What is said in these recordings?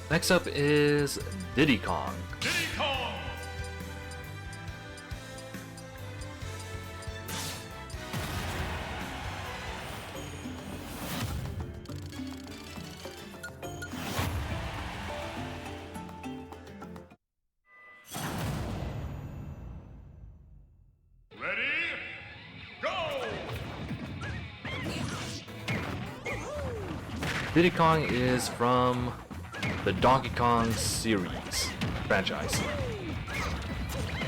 Next up is Diddy Kong. Diddy Kong! Ready? Go! Diddy Kong is from the Donkey Kong series franchise.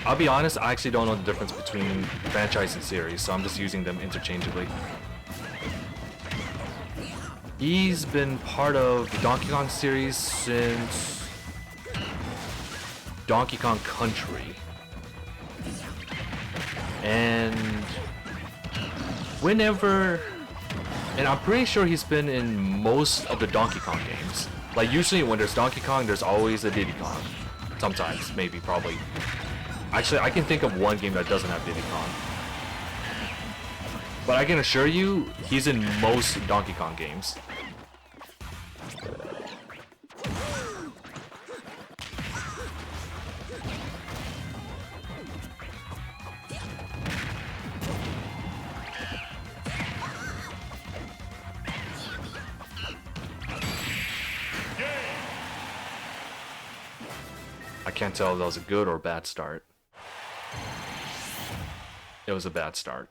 I'll be honest, I actually don't know the difference between franchise and series, so I'm just using them interchangeably. He's been part of the Donkey Kong series since Donkey Kong Country. And I'm pretty sure he's been in most of the Donkey Kong games. Like usually when there's Donkey Kong, there's always a Diddy Kong. Sometimes, maybe, probably. Actually, I can think of one game that doesn't have Diddy Kong. But I can assure you, he's in most Donkey Kong games. I can't tell if that was a good or bad start. It was a bad start.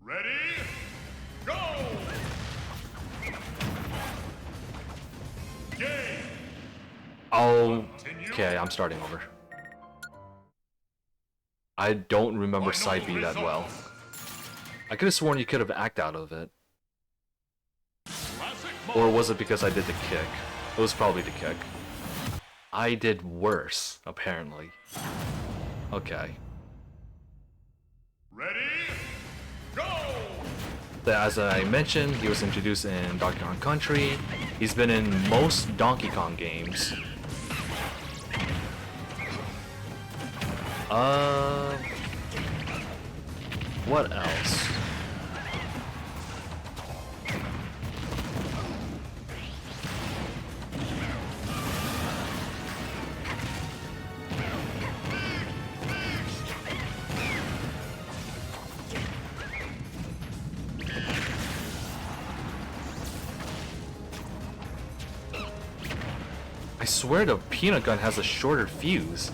Ready? Go! Game! Okay, I'm starting over. I don't remember Side B that well. I could have sworn you could have acted out of it. Or was it because I did the kick? It was probably the kick. I did worse, apparently. Okay. Ready? Go! As I mentioned, he was introduced in Donkey Kong Country. He's been in most Donkey Kong games. What else? I swear the peanut gun has a shorter fuse.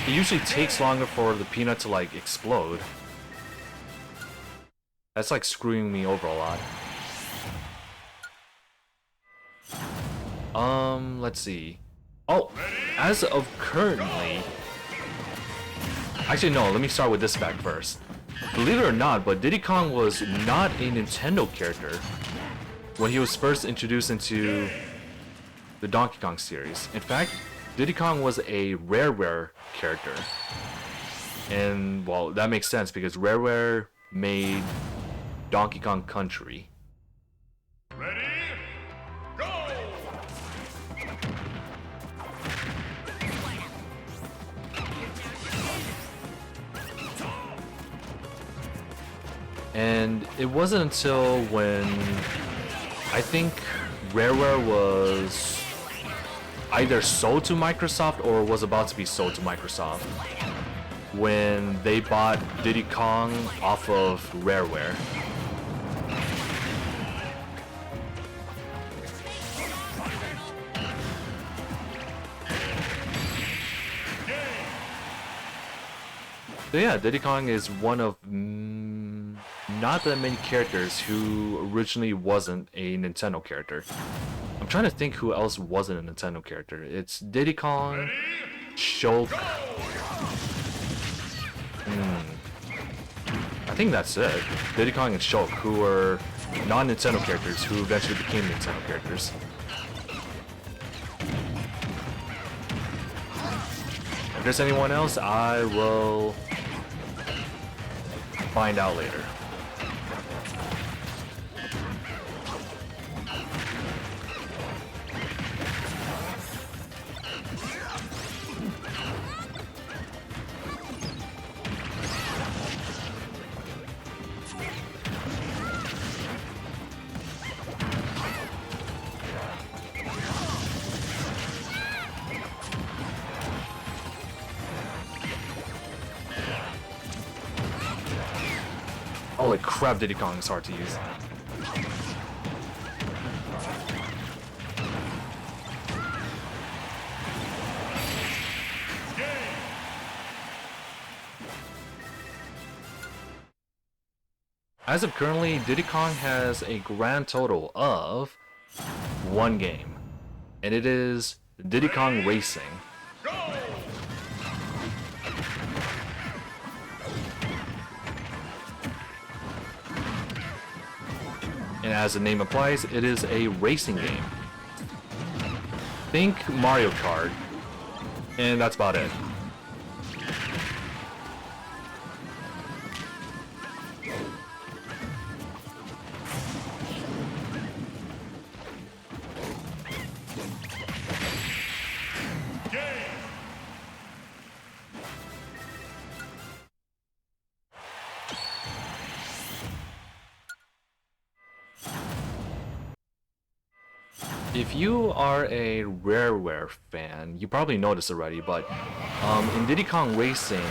It usually takes longer for the peanut to like explode. That's like screwing me over a lot. Let's see. Oh, as of currently... Actually no, let me start with this fact first. Believe it or not, but Diddy Kong was not a Nintendo character when he was first introduced into the Donkey Kong series. In fact, Diddy Kong was a Rareware character. And, well, that makes sense because Rareware made Donkey Kong Country. Ready? Go! And it wasn't until when I think Rareware was either sold to Microsoft or was about to be sold to Microsoft when they bought Diddy Kong off of Rareware. So yeah, Diddy Kong is one of not that many characters who originally wasn't a Nintendo character. I'm trying to think who else wasn't a Nintendo character. It's Diddy Kong, Shulk. I think that's it. Diddy Kong and Shulk, who were non-Nintendo characters who eventually became Nintendo characters. If there's anyone else, I will find out later. Holy crap, Diddy Kong is hard to use. As of currently, Diddy Kong has a grand total of 1 game, and it is Diddy Kong Racing. Go! And as the name implies, it is a racing game. Think Mario Kart, and that's about it. If you are a Rareware fan, you probably know this already, but in Diddy Kong Racing,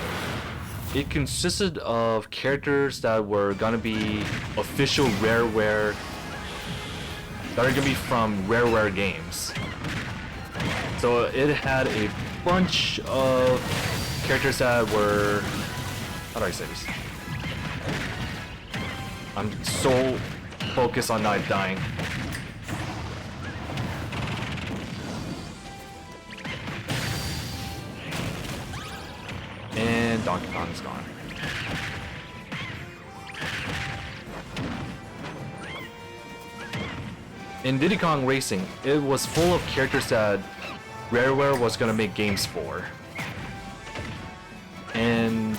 it consisted of characters that were gonna be official Rareware, that are gonna be from Rareware games. So it had a bunch of characters that were, how do I say this? I'm so focused on not dying. And Donkey Kong is gone. In Diddy Kong Racing, it was full of characters that Rareware was gonna make games for. And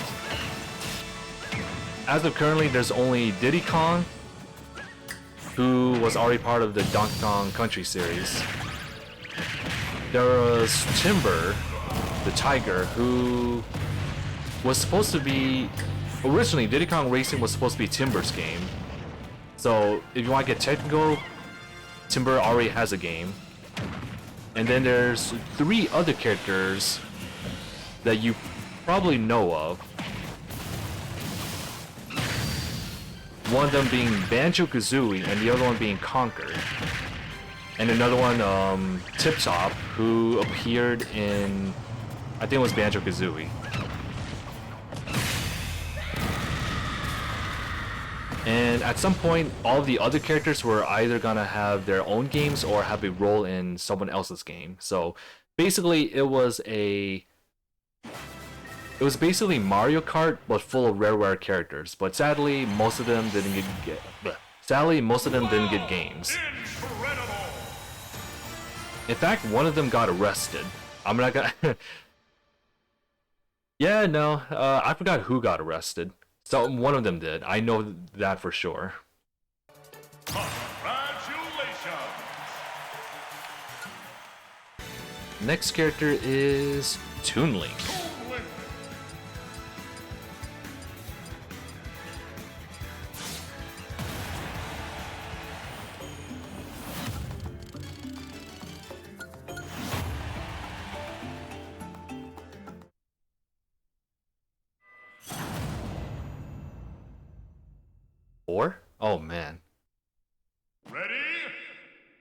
as of currently, there's only Diddy Kong, who was already part of the Donkey Kong Country series. There was Timber, the tiger, who was supposed to be, originally Diddy Kong Racing was supposed to be Timber's game. So if you want to get technical, Timber already has a game. And then there's 3 other characters that you probably know of. One of them being Banjo-Kazooie and the other one being Conker. And another one, Tip Top, who appeared in, I think it was Banjo-Kazooie. And at some point, all the other characters were either gonna have their own games or have a role in someone else's game. So basically, it was basically Mario Kart, but full of Rareware characters. But sadly, most of them didn't get games. In fact, one of them got arrested. I'm not gonna. Yeah, no, I forgot who got arrested. So one of them did. I know that for sure. Congratulations! Next character is Toon Link. Toon Link. Oh man. Ready?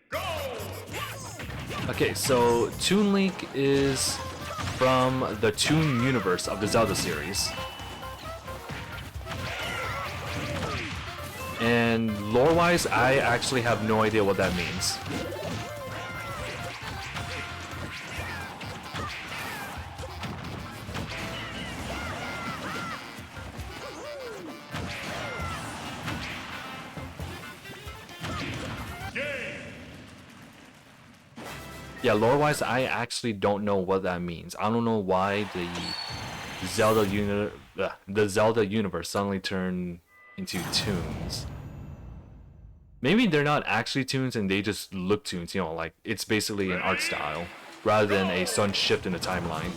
Go! Okay, so Toon Link is from the Toon universe of the Zelda series. And lore-wise, I actually have no idea what that means. Yeah, lore-wise, I actually don't know what that means. I don't know why the Zelda universe suddenly turned into toons. Maybe they're not actually toons and they just look toons, you know, like it's basically an art style rather than a sudden shift in the timeline.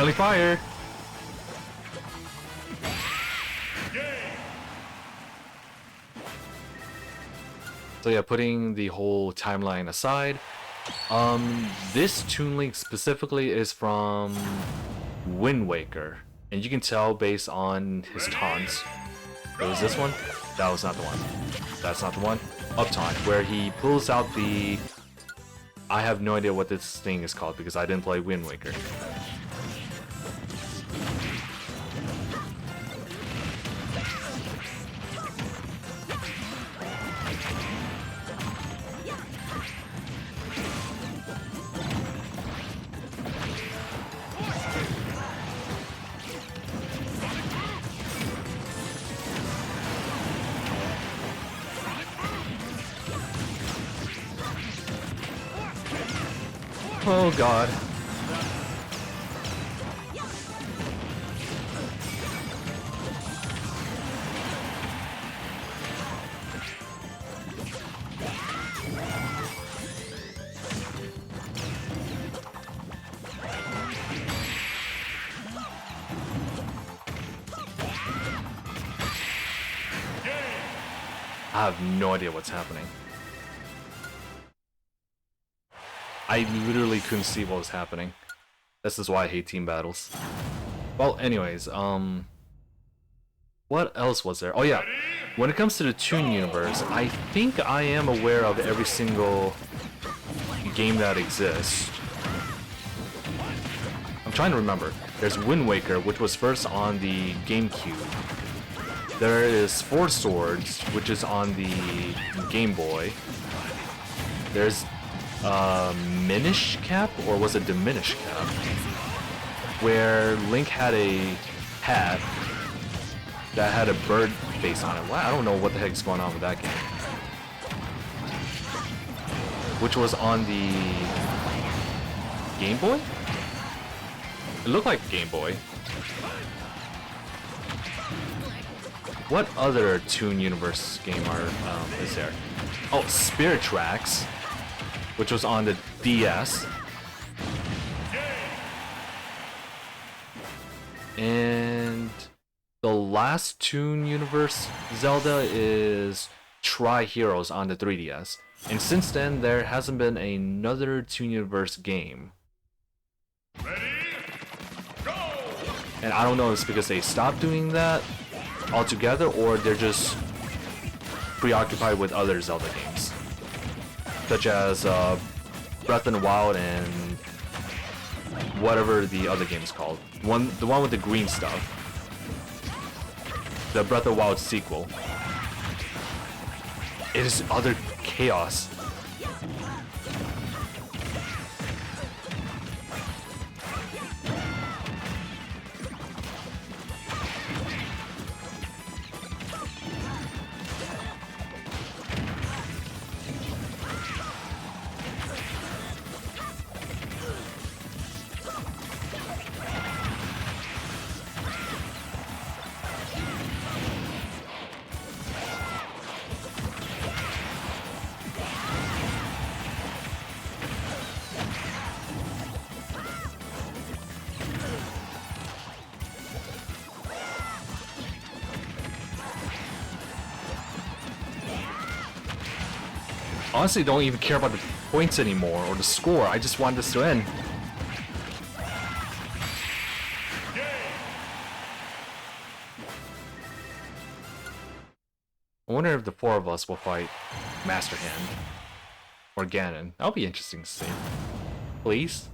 Friendly fire! So yeah, putting the whole timeline aside, this Toon Link specifically is from Wind Waker, and you can tell based on his taunts. It was this one? That was not the one. That's not the one. Up taunt, where he pulls out the... I have no idea what this thing is called because I didn't play Wind Waker. Oh god. I have no idea what's happening. I literally couldn't see what was happening. This is why I hate team battles. Well, anyways, what else was there? Oh yeah, when it comes to the Toon universe, I think I am aware of every single game that exists. I'm trying to remember. There's Wind Waker, which was first on the GameCube. There is Four Swords, which is on the Game Boy. There's Minish Cap, or was it Diminish Cap? Where Link had a hat that had a bird face on it. Wow, I don't know what the heck's going on with that game. Which was on the Game Boy? It looked like Game Boy. What other Toon Universe game is there? Oh, Spirit Tracks, which was on the DS. And the last Toon Universe Zelda is Tri-Heroes on the 3DS. And since then, there hasn't been another Toon Universe game. Ready? Go! And I don't know if it's because they stopped doing that altogether, or they're just preoccupied with other Zelda games, such as Breath of the Wild and whatever the other game's called. The one with the green stuff. The Breath of the Wild sequel. It is utter chaos. Honestly, don't even care about the points anymore or the score. I just want this to end. I wonder if the four of us will fight Master Hand or Ganon. That'll be interesting to see. Please?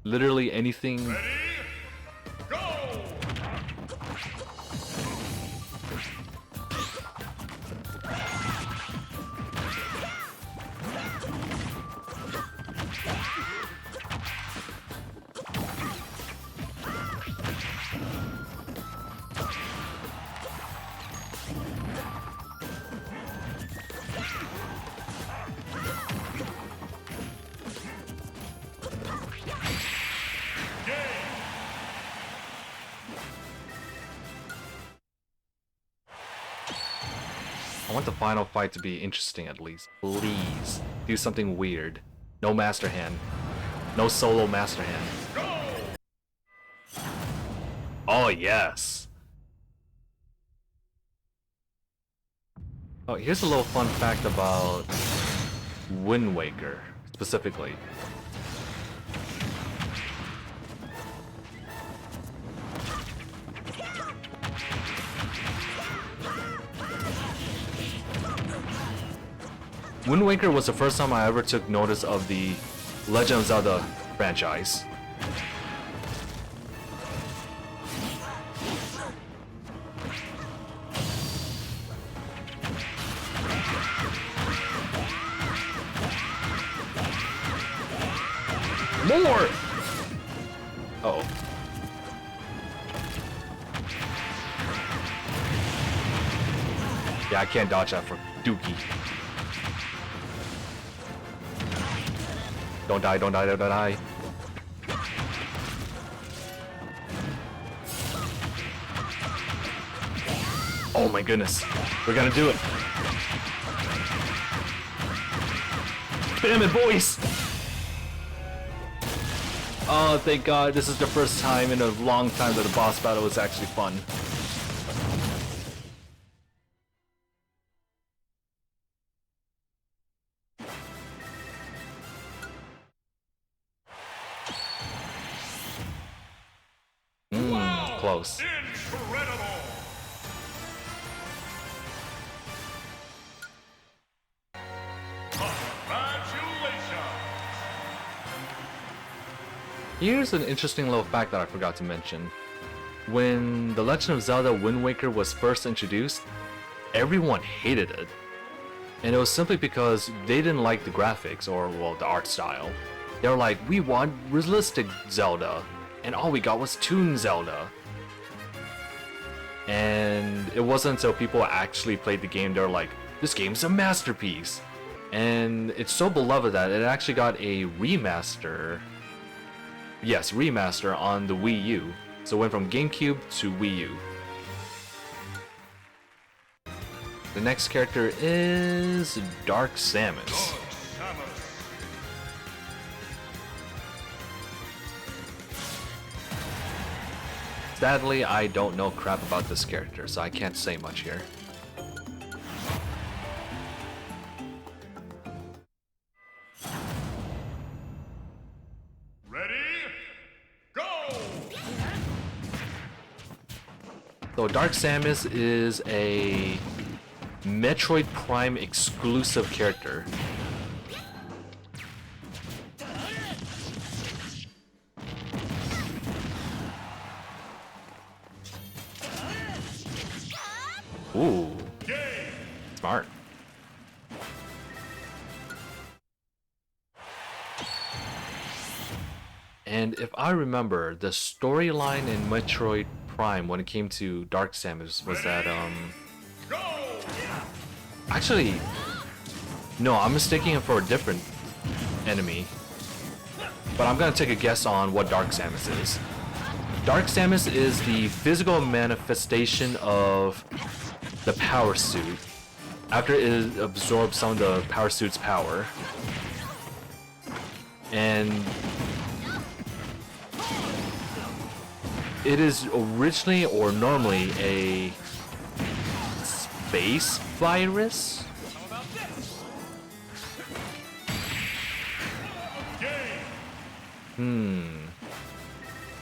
Literally anything. Ready? Go! I want the final fight to be interesting at least. Please. Do something weird. No Master Hand. No solo Master Hand. Go! Oh, yes. Oh, here's a little fun fact about Wind Waker, specifically. Wind Waker was the first time I ever took notice of the Legend of Zelda franchise. More! Uh-oh. Yeah, I can't dodge that for Dookie. Don't die, don't die, don't die. Oh my goodness. We're gonna do it. Spam it, boys! Oh, thank God. This is the first time in a long time that a boss battle was actually fun. Close. Incredible! Congratulations! Here's an interesting little fact that I forgot to mention. When The Legend of Zelda Wind Waker was first introduced, everyone hated it. And it was simply because they didn't like the graphics or, well, the art style. They were like, we want realistic Zelda. And all we got was Toon Zelda. And it wasn't until people actually played the game, they were like, this game's a masterpiece. And it's so beloved that it actually got a remaster. Yes, remaster on the Wii U. So it went from GameCube to Wii U. The next character is DarkSamus. Sadly, I don't know crap about this character, so I can't say much here. Ready? Go! So DarkSamus is a Metroid Prime exclusive character. Ooh, smart. And if I remember, the storyline in Metroid Prime when it came to DarkSamus was that, actually, no, I'm mistaking him for a different enemy. But I'm gonna take a guess on what DarkSamus is. DarkSamus is the physical manifestation of the power suit after it absorbs some of the power suit's power. And it is originally or normally a space virus.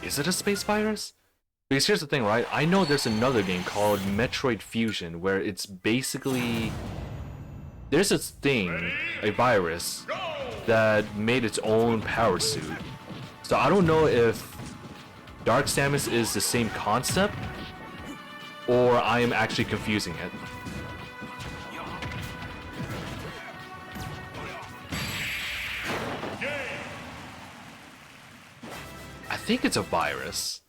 Is it a space virus? Because here's the thing, right? I know there's another game called Metroid Fusion where it's basically... There's this thing, a virus, that made its own power suit. So I don't know if DarkSamus is the same concept or I am actually confusing it. I think it's a virus.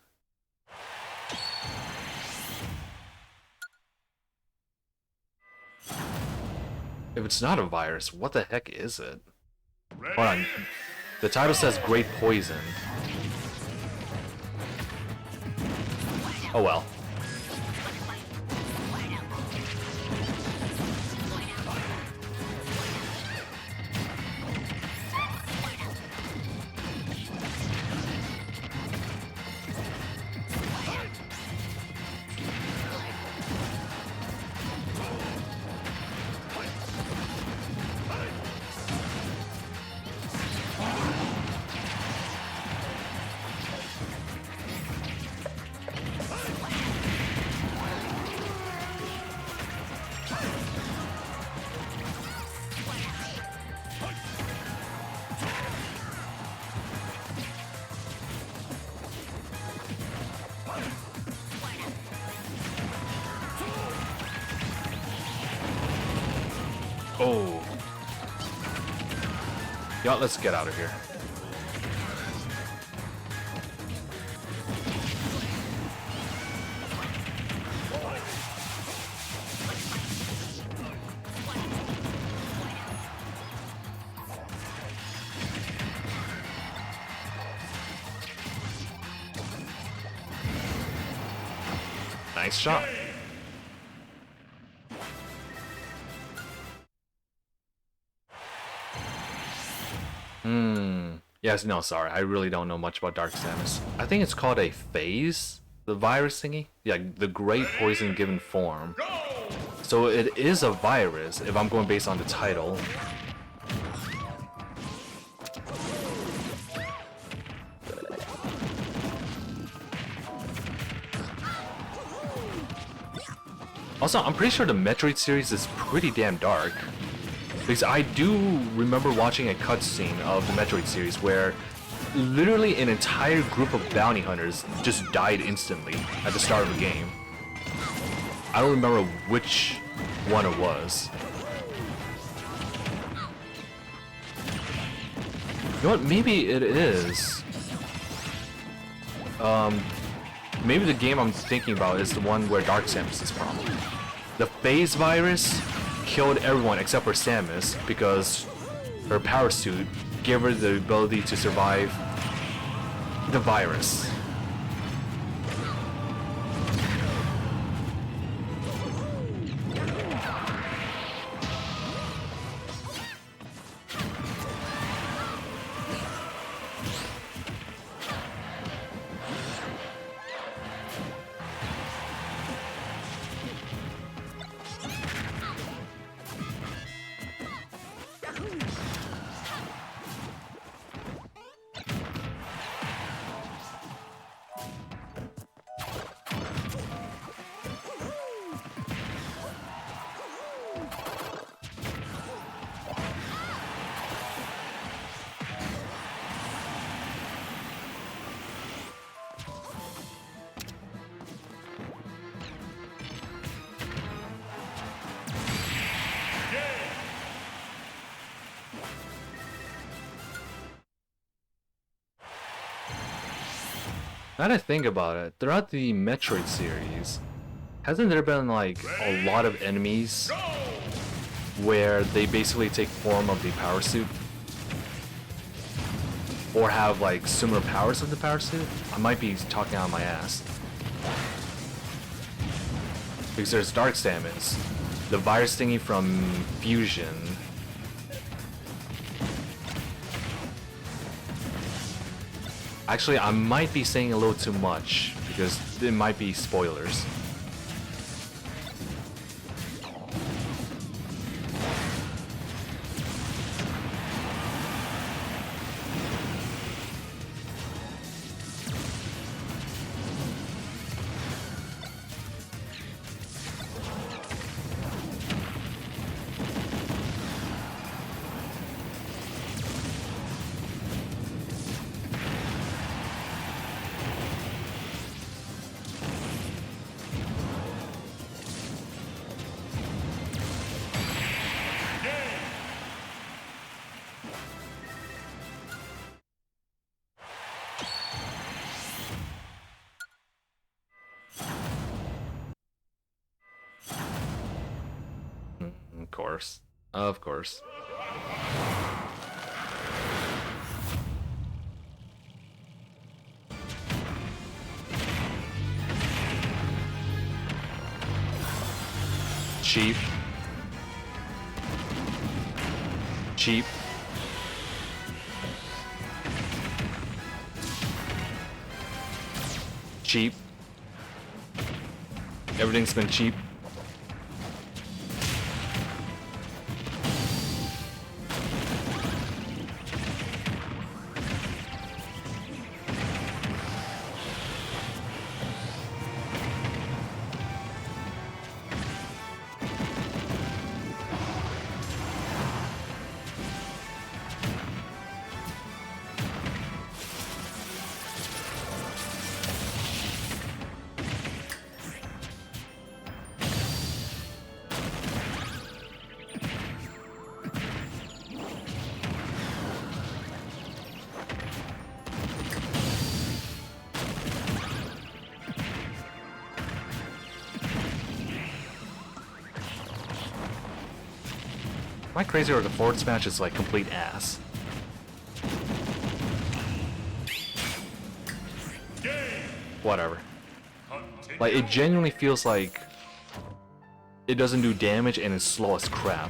If it's not a virus, what the heck is it? Hold on. The title says Great Poison. Oh well. Oh. Yeah, let's get out of here. Nice shot. Yes, no, sorry. I really don't know much about DarkSamus. I think it's called a phase, the virus thingy. Yeah, the great poison given form. So it is a virus, if I'm going based on the title. Also, I'm pretty sure the Metroid series is pretty damn dark. Because I do remember watching a cutscene of the Metroid series where literally an entire group of bounty hunters just died instantly at the start of the game. I don't remember which one it was. You know what? Maybe it is. Maybe the game I'm thinking about is the one where DarkSamus is from. The phase virus killed everyone except for Samus because her power suit gave her the ability to survive the virus. Now that I think about it, throughout the Metroid series, hasn't there been like a lot of enemies where they basically take form of the power suit? Or have like similar powers of the power suit? I might be talking out of my ass. Because there's DarkSamus, the virus thingy from Fusion. Actually, I might be saying a little too much because it might be spoilers. Of course. Of course. Cheap. Cheap. Cheap. Everything's been cheap. I crazy or the forward smash is like complete ass? Whatever. Like, it genuinely feels like it doesn't do damage and it's slow as crap.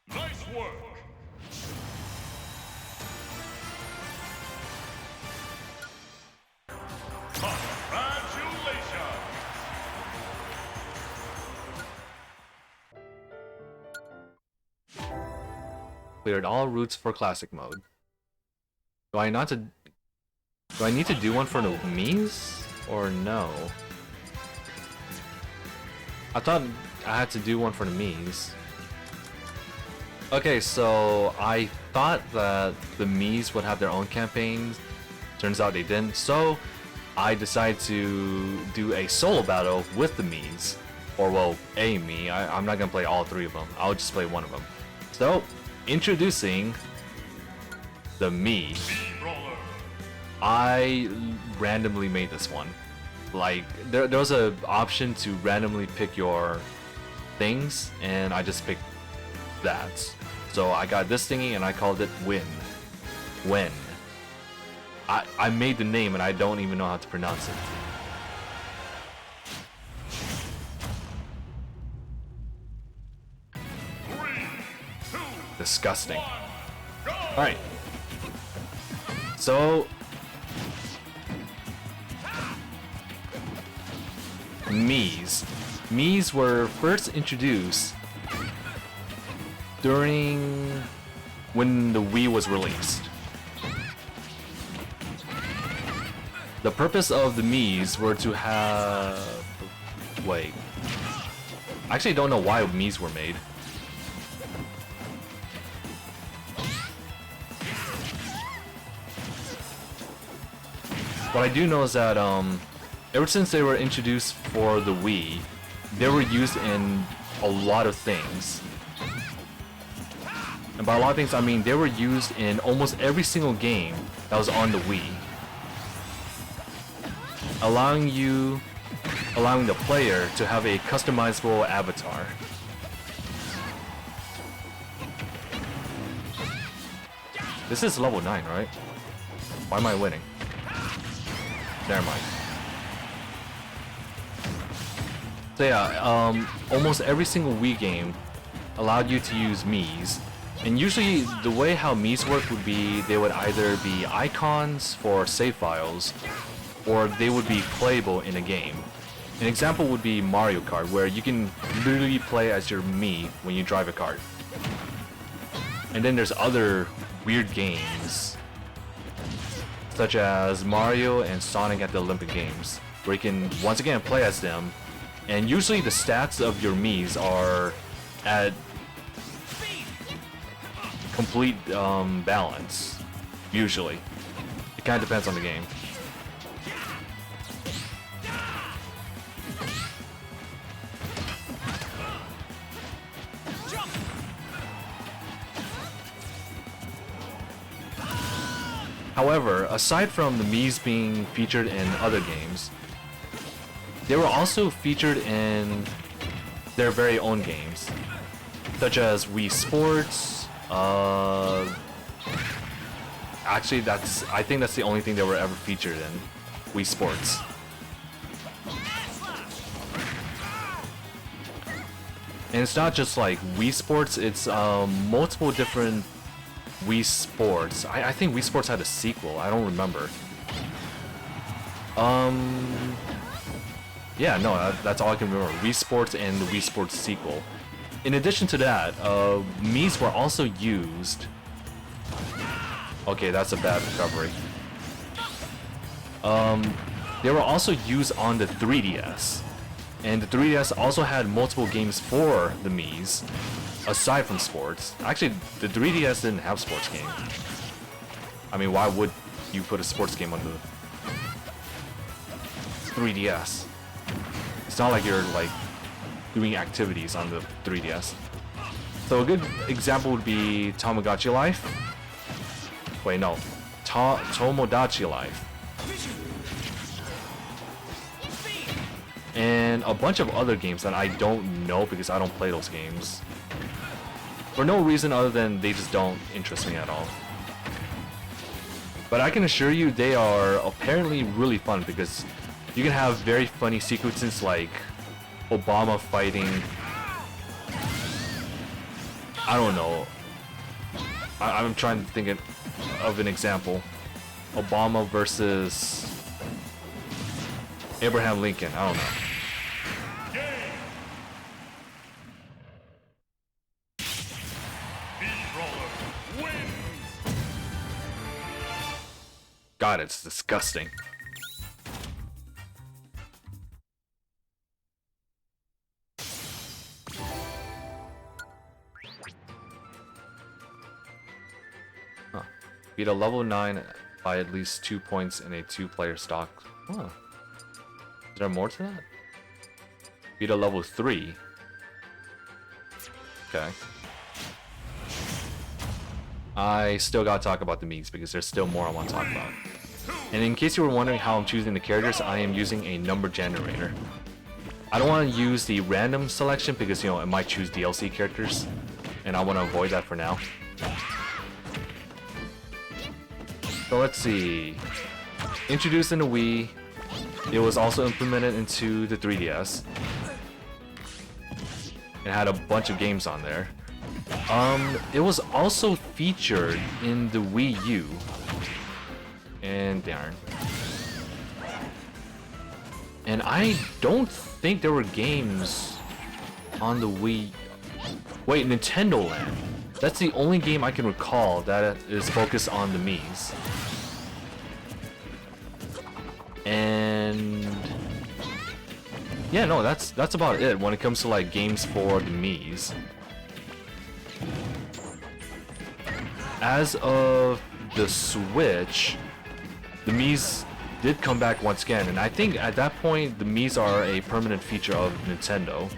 Nice work. Congratulations. Cleared all routes for classic mode. Do I need to do one for the Mii's or no? I thought I had to do one for the Mii's. Okay, so I thought that the Mii's would have their own campaigns. Turns out they didn't. So I decided to do a solo battle with the Mii's. Or well, a Mii. I'm not gonna play all three of them. I'll just play one of them. So, introducing the Mii. I randomly made this one. Like, there was an option to randomly pick your things, and I just picked that. So I got this thingy and I called it Win. When. I made the name and I don't even know how to pronounce it. Disgusting. Alright. So Mii's were first introduced during when the Wii was released. The purpose of the Mii's were to have... Wait. I actually don't know why Mii's were made. What I do know is that ever since they were introduced for the Wii, they were used in a lot of things. And by a lot of things, I mean they were used in almost every single game that was on the Wii. Allowing the player to have a customizable avatar. This is level 9, right? Why am I winning? Never mind. So yeah, almost every single Wii game allowed you to use Mii's. And usually the way how Mii's work would be, they would either be icons for save files, or they would be playable in a game. An example would be Mario Kart, where you can literally play as your Mii when you drive a kart. And then there's other weird games, such as Mario and Sonic at the Olympic Games, where you can once again play as them, and usually the stats of your Mii's are at complete balance, usually. It kind of depends on the game. However, aside from the Mii's being featured in other games, they were also featured in their very own games, such as Wii Sports. Actually, I think that's the only thing they were ever featured in, Wii Sports. And it's not just like Wii Sports; it's multiple different Wii Sports. I think Wii Sports had a sequel. I don't remember. Yeah, no, that's all I can remember. Wii Sports and the Wii Sports sequel. In addition to that, Mii's were also used... Okay, that's a bad recovery. They were also used on the 3DS. And the 3DS also had multiple games for the Mii's, aside from sports. Actually, the 3DS didn't have sports game. I mean, why would you put a sports game on the 3DS? It's not like you're like doing activities on the 3DS. So a good example would be Tamagotchi Life. Wait, no. Tomodachi Life. And a bunch of other games that I don't know because I don't play those games. For no reason other than they just don't interest me at all. But I can assure you they are apparently really fun because you can have very funny sequences like Obama fighting... I don't know. I'm trying to think of an example. Obama versus Abraham Lincoln. I don't know. God, it's disgusting. Huh. Beat a level 9 by at least 2 points in a 2-player stock. Huh. Is there more to that? Beat a level 3. Okay. I still gotta talk about the Mii's because there's still more I want to talk about. And in case you were wondering how I'm choosing the characters, I am using a number generator. I don't want to use the random selection because, you know, it might choose DLC characters. And I want to avoid that for now. So let's see. Introduced in the Wii. It was also implemented into the 3DS. It had a bunch of games on there. It was also featured in the Wii U. And darn. And I don't think there were games on the Wii. Wait, Nintendo Land. That's the only game I can recall that is focused on the Mii's. And yeah, no, that's about it when it comes to like games for the Mii's. As of the Switch, the Mii's did come back once again, and I think at that point the Mii's are a permanent feature of Nintendo.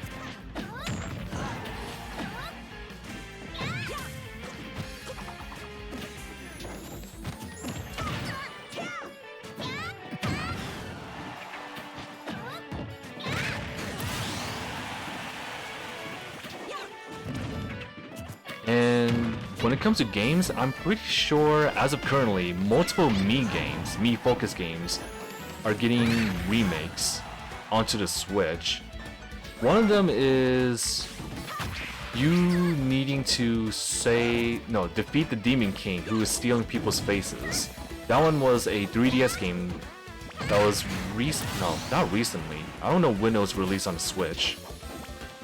And when it comes to games, I'm pretty sure, as of currently, multiple Mii games, Mii-focused games, are getting remakes onto the Switch. One of them is you needing to defeat the Demon King who is stealing people's faces. That one was a 3DS game that was not recently. I don't know when it was released on the Switch,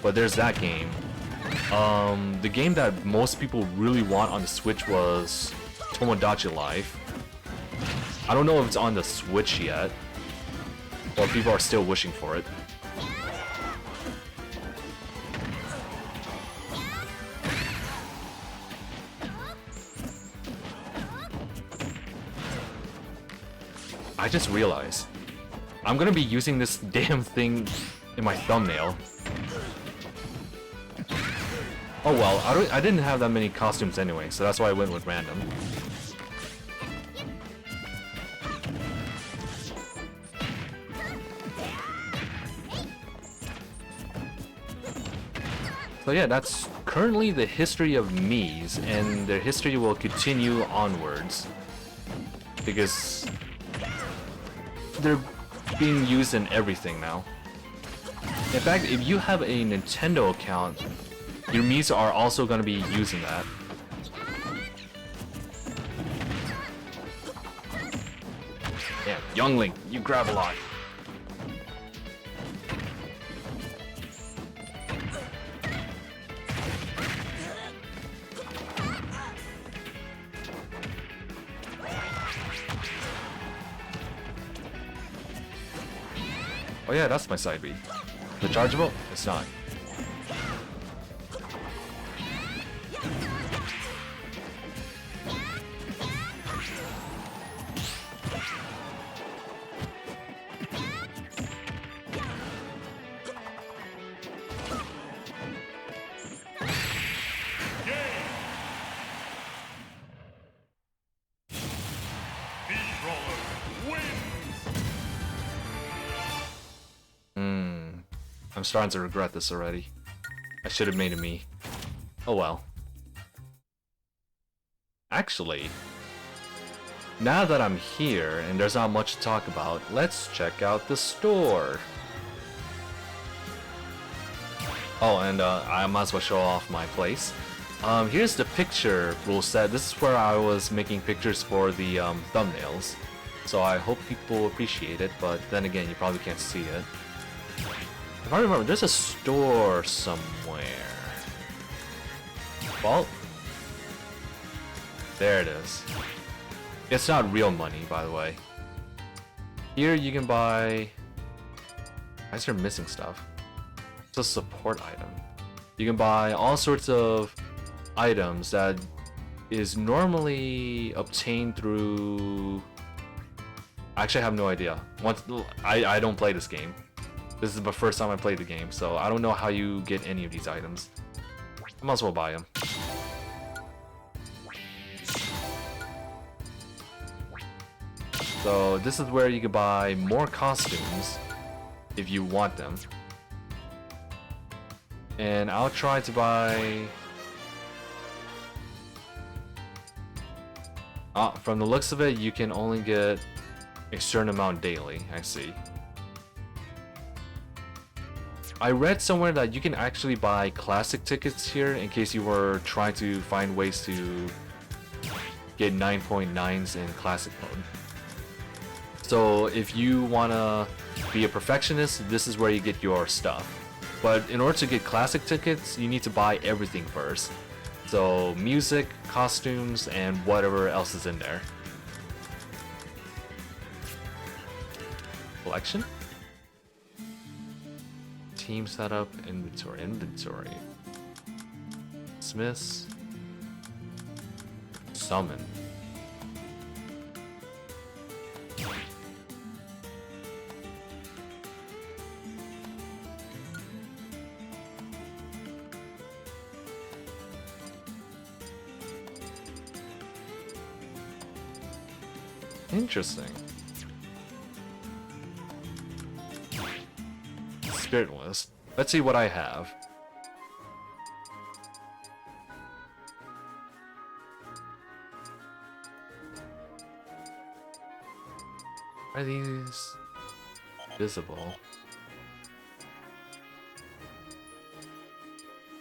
but there's that game. The game that most people really want on the Switch was Tomodachi Life. I don't know if it's on the Switch yet, or people are still wishing for it. I just realized I'm gonna be using this damn thing in my thumbnail. Oh well, I didn't have that many costumes anyway, so that's why I went with random. So yeah, that's currently the history of Mii's, and their history will continue onwards. Because they're being used in everything now. In fact, if you have a Nintendo account, your Mii's are also going to be using that. Yeah, Young Link, you grab a lot. Oh yeah, that's my side B. The chargeable? It's not. I'm starting to regret this already. I should have made it me. Oh well. Actually, now that I'm here and there's not much to talk about, let's check out the store. Oh, and I might as well show off my place. Here's the picture rule set. This is where I was making pictures for the thumbnails. So I hope people appreciate it, but then again, you probably can't see it. If I remember, there's a store somewhere. Well, there it is. It's not real money, by the way. Here you can buy... Why is there missing stuff? It's a support item. You can buy all sorts of items that is normally obtained through... Actually, I have no idea. I don't play this game. This is the first time I played the game, so I don't know how you get any of these items. I might as well buy them. So this is where you can buy more costumes if you want them. And I'll try to buy... from the looks of it, you can only get a certain amount daily, I see. I read somewhere that you can actually buy classic tickets here in case you were trying to find ways to get 9.9s in classic mode. So if you wanna be a perfectionist, this is where you get your stuff. But in order to get classic tickets, you need to buy everything first. So music, costumes, and whatever else is in there. Collection? Team setup, inventory. Smiths. Summon. Interesting. Spirit list. Let's see what I have. Are these visible?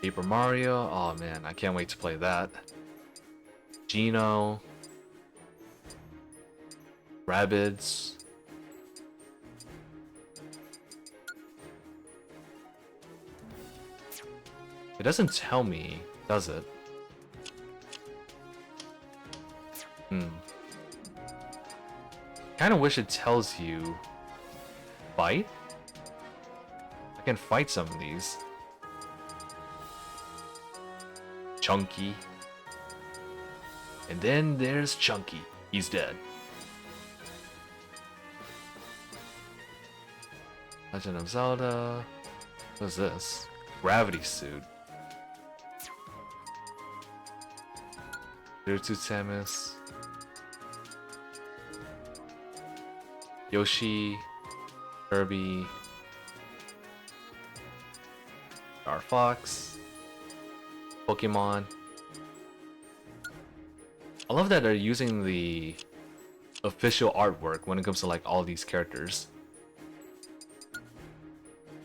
Paper Mario. Oh man, I can't wait to play that. Gino. Rabbids. It doesn't tell me, does it? Kinda wish it tells you... Fight? I can fight some of these. Chunky. And then there's Chunky. He's dead. Legend of Zelda. What's this? Gravity suit. Samus. Yoshi. Kirby. Star Fox. Pokemon. I love that they're using the official artwork when it comes to like all these characters.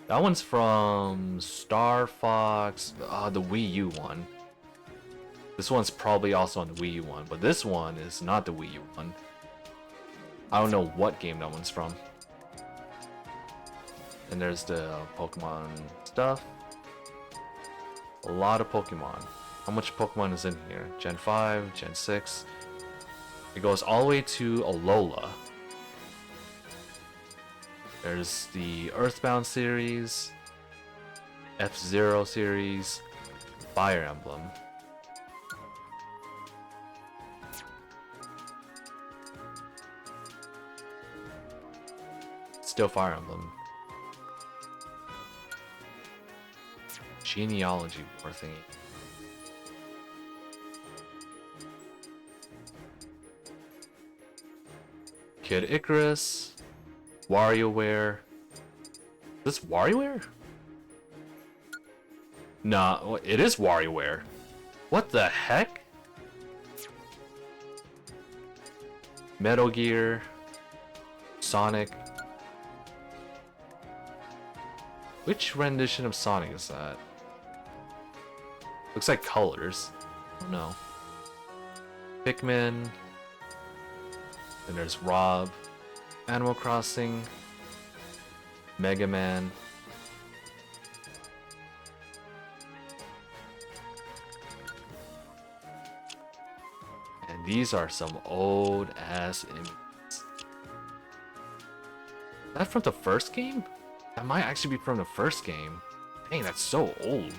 That one's from Star Fox, the Wii U one. This one's probably also on the Wii U one, but this one is not the Wii U one. I don't know what game that one's from. And there's the Pokemon stuff. A lot of Pokemon. How much Pokemon is in here? Gen 5, Gen 6. It goes all the way to Alola. There's the Earthbound series. F-Zero series, Fire Emblem. Still Fire Emblem. Genealogy war thingy. Kid Icarus, WarioWare. Is this WarioWare? Nah, it is WarioWare. What the heck? Metal Gear, Sonic. Which rendition of Sonic is that? Looks like Colors. I don't know. Pikmin. Then there's Rob. Animal Crossing. Mega Man. And these are some old ass images. Is that from the first game? That might actually be from the first game. Dang, that's so old.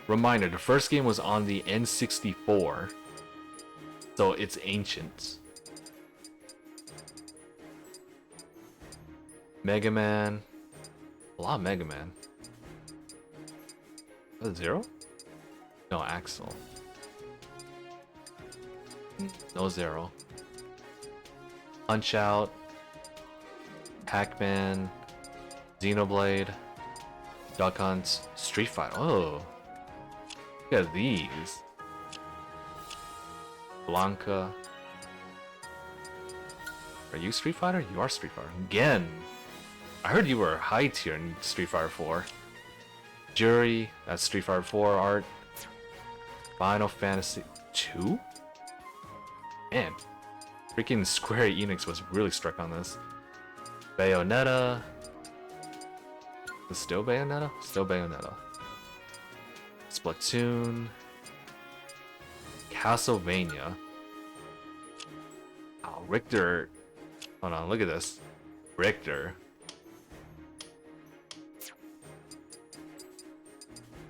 Reminder, the first game was on the N64. So it's ancient. Mega Man. A lot of Mega Man. Was it Zero? No, Axel. No Zero. Punch Out. Pac-Man. Xenoblade. Duck Hunt. Street Fighter. Oh. Look at these. Blanca. Are you Street Fighter? You are Street Fighter. Again. I heard you were high tier in Street Fighter 4. Jury. That's Street Fighter 4 art. Final Fantasy 2? Man. Freaking Square Enix was really struck on this. Bayonetta. Is it still Bayonetta? Still Bayonetta. Splatoon. Castlevania. Oh, Richter. Hold on, look at this. Richter.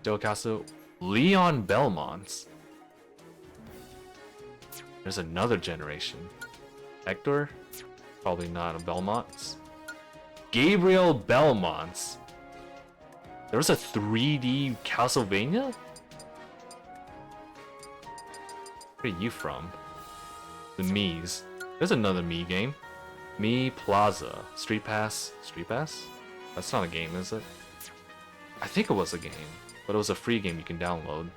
Still Castle. Leon Belmont. There's another generation. Hector? Probably not a Belmont. Gabriel Belmont. There was a 3D Castlevania? Where are you from? The Mii's. There's another Mii game. Mii Plaza. Street Pass. Street Pass? That's not a game, is it? I think it was a game, but it was a free game you can download.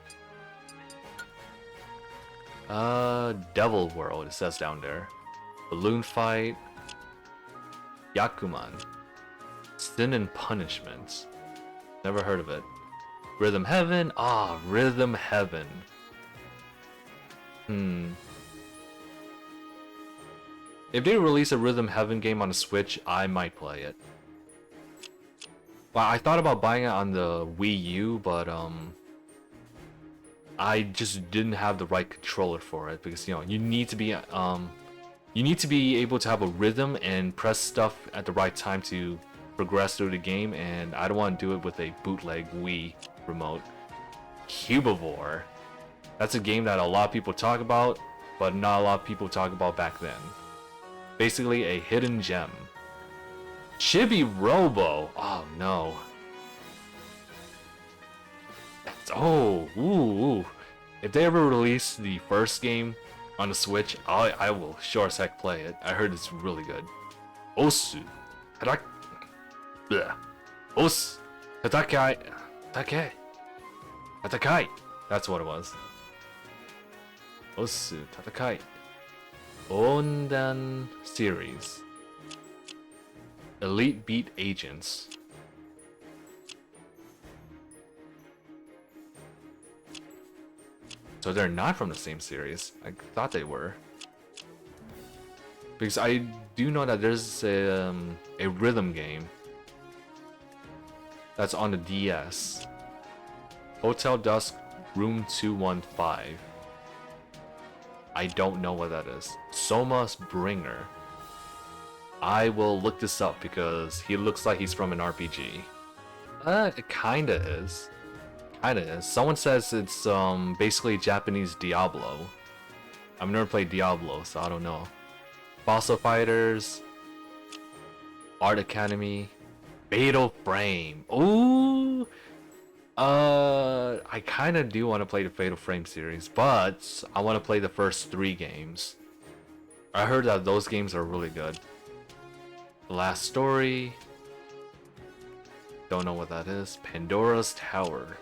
Devil World, it says down there. Balloon Fight. Yakuman. Sin and Punishment. Never heard of it. Rhythm Heaven? Ah, Rhythm Heaven. If they release a Rhythm Heaven game on the Switch, I might play it. Well, I thought about buying it on the Wii U, but I just didn't have the right controller for it because you need to be able to have a rhythm and press stuff at the right time to progress through the game, and I don't want to do it with a bootleg Wii remote. Cubivore. That's a game that a lot of people talk about, but not a lot of people talk about back then. Basically a hidden gem. Chibi Robo. Oh no. Ooh. If they ever release the first game on the Switch, I will sure as heck play it. I heard it's really good. Osu. Tatakai. That's what it was. Osu. Tatakai. Ondan series. Elite Beat Agents. So they're not from the same series. I thought they were. Because I do know that there's a rhythm game that's on the DS. Hotel Dusk Room 215. I don't know what that is. Soma's Bringer. I will look this up because he looks like he's from an RPG. It kinda is. Kinda is. Someone says it's basically Japanese Diablo. I've never played Diablo, so I don't know. Fossil Fighters, Art Academy, Fatal Frame. Ooh. I kind of do want to play the Fatal Frame series, but I want to play the first 3 games. I heard that those games are really good. The Last Story. Don't know what that is. Pandora's Tower.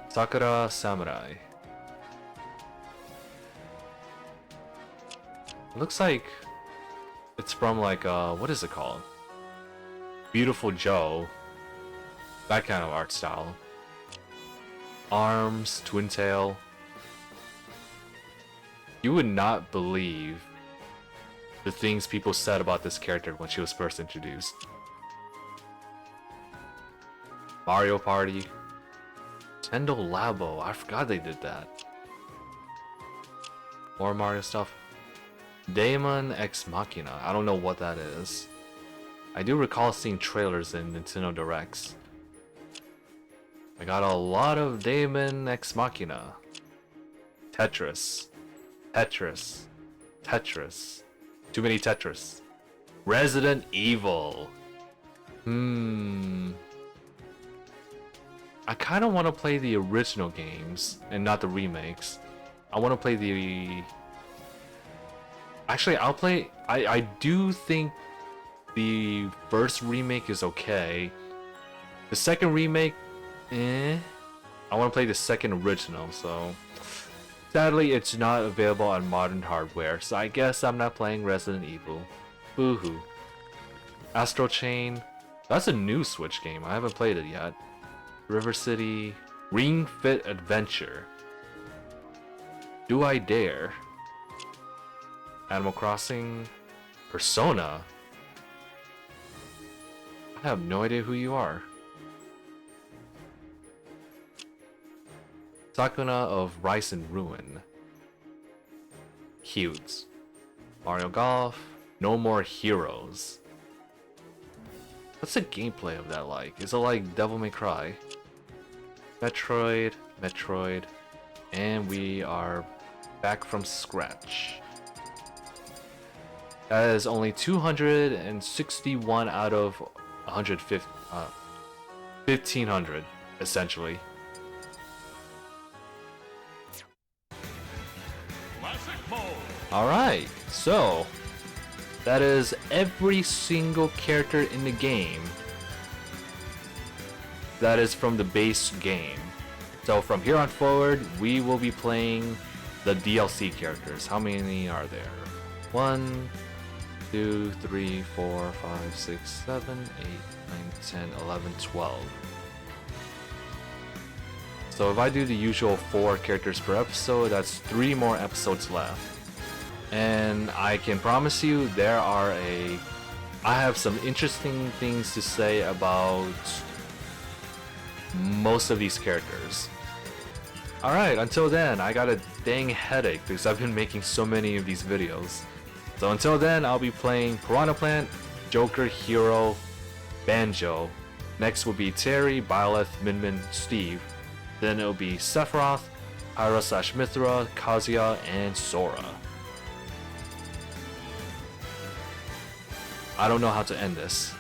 Sakura Samurai. It looks like it's from like what is it called? Beautiful Joe. That kind of art style. Arms, Twin Tail. You would not believe the things people said about this character when she was first introduced. Mario Party. Nintendo Labo. I forgot they did that. More Mario stuff. Daemon Ex Machina. I don't know what that is. I do recall seeing trailers in Nintendo Directs. I got a lot of Daemon Ex Machina. Tetris. Tetris. Tetris. Too many Tetris. Resident Evil. I kind of want to play the original games and not the remakes. I want to play the... Actually, I'll play... I do think the first remake is okay. The second remake, I want to play the second original, so... Sadly, it's not available on modern hardware, so I guess I'm not playing Resident Evil. Boo-hoo. Astral Chain. That's a new Switch game. I haven't played it yet. River City. Ring Fit Adventure. Do I Dare? Animal Crossing. Persona. I have no idea who you are. Sakuna of Rice and Ruin. Cute. Mario Golf. No More Heroes. What's the gameplay of that like? Is it like Devil May Cry? Metroid, Metroid, and we are back from scratch. That is only 261 out of 150, 1500, essentially. Alright, so that is every single character in the game that is from the base game. So from here on forward, we will be playing the DLC characters. How many are there? 1, 2, 3, 4, 5, 6, 7, 8, 9, 10, 11, 12. So if I do the usual 4 characters per episode, that's 3 more episodes left. And I can promise you I have some interesting things to say about most of these characters. Alright, until then, I got a dang headache because I've been making so many of these videos. So until then, I'll be playing Piranha Plant, Joker, Hero, Banjo. Next will be Terry, Byleth, Minmin, Steve. Then it'll be Sephiroth, Pyra/Mithra, Kazuya, and Sora. I don't know how to end this.